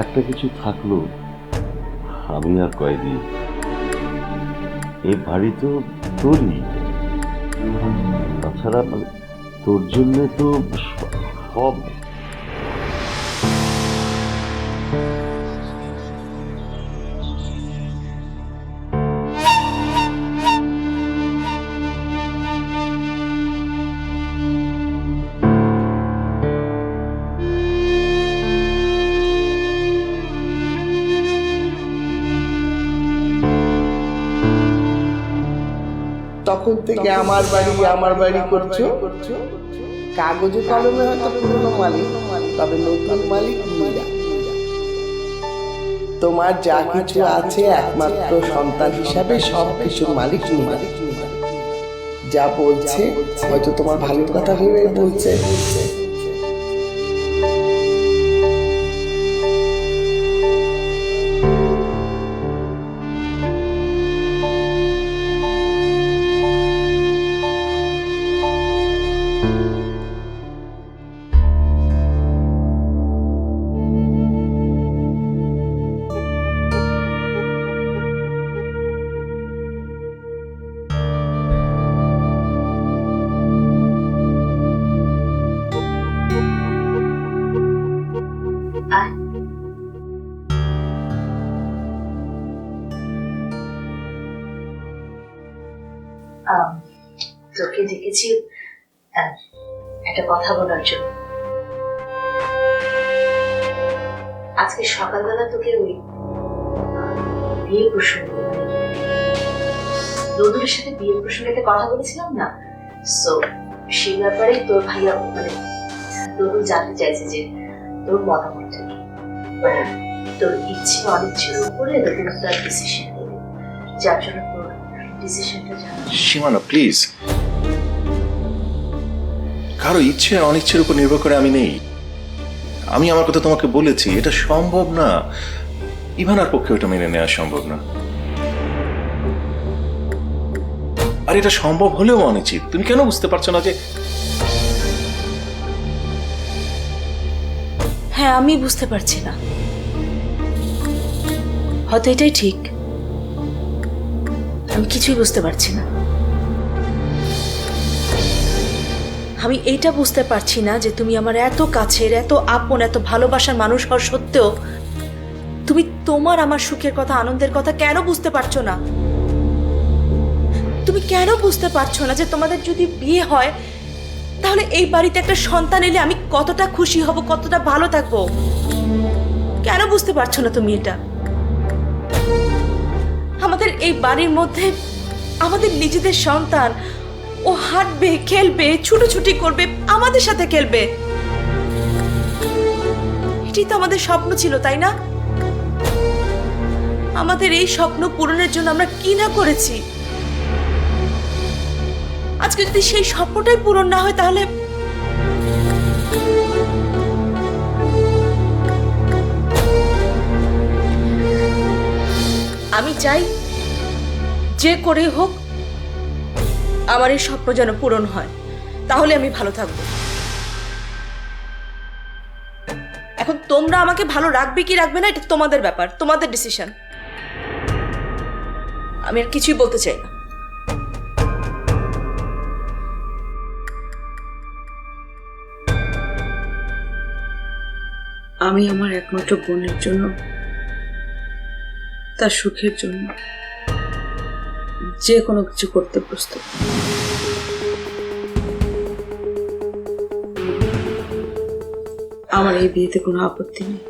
একটা কিছু থাকলো, আমি আর কয়দিন, এই বাড়ি তো তোরই। তাছাড়া তোর জন্য তো সব। তখন থেকে আমার বাড়ি করছো। কাগজে কলমে হয়তো পুরনো মালিক, তবে নতুন মালিক মীরা। তোমার যা কিছু আছে একমাত্র সন্তান হিসাবে সব কিছুর মালিক মীরা। যা বলছে হয়তো তোমার ভালোর কথা ভেবে বলছে। তোকে ডেকেছি একটা কথা বলার জন্য। আজকে সকালবেলা তোকে ওই বিয়ে প্রসঙ্গে, নদুরের সাথে বিয়ে প্রসঙ্গে একটা কথা বলেছিলাম না, সো সেই ব্যাপারে তোর ভাইয়া নদুর জানতে চাইছে যে তোর মতামতটা কি, তোর ইচ্ছে অনিচ্ছের উপরে নতুন একটা ডিসিশন নেবে, যার জন্য তোর ডিসিশনটা জানা। সীমানা প্লিজ, কারো ইচ্ছে অনিচ্ছের উপর নির্ভর করে আমি নেই। আমি আমার কথা তোমাকে বলেছি, এটা সম্ভব না। ইভানার পক্ষে ওটা মেনে নেওয়া সম্ভব না। আর এটা সম্ভব হলেও অনুচিত। তুমি কেন বুঝতে পারছো না যে? হ্যাঁ, আমি বুঝতে পারছি না। হয়তো এটাই ঠিক, আমি কিছুই বুঝতে পারছি না। আমি এইটা বুঝতে পারছি না যে তুমি আমার এত কাছের, এত আপন, এত ভালোবাসার মানুষ হওয়ার সত্ত্বেও তুমি তোমার আমার সুখের কথা, আনন্দের কথা কেন বুঝতে পারছো না? তুমি কেন বুঝতে পারছো না যে তোমাদের যদি বিয়ে হয় তাহলে এই বাড়িতে একটা সন্তান এলে আমি কতটা খুশি হব, কতটা ভালো থাকবো? কেন বুঝতে পারছো না তুমি এটা? আমাদের এই বাড়ির মধ্যে আমাদের নিজেদের সন্তান, ও হাঁটবে, খেলবে, ছুটোছুটি করবে, আমাদের সাথে খেলবে। এটাই তো আমাদের স্বপ্ন ছিল, তাই না? আমাদের এই স্বপ্ন পূরণের জন্য আমরা কি না করেছি। আজকে যদি সেই স্বপ্নটাই পূরণ না হয় তাহলে আমি চাই যে করে হোক আমার এই স্বপ্ন যেন পূরণ হয়, তাহলে আমি ভালো থাকবো। এখন তোমরা আমাকে ভালো রাখবে কি রাখবে না এটা তোমাদের ব্যাপার, তোমাদের ডিসিশন। আমি আর কিছুই বলতে চাই না। আমি আমার একমাত্র বোনের জন্য, তার সুখের জন্য যে কোনো কিছু করতে প্রস্তুত। আমার এই বিয়েতে কোনো আপত্তি নেই।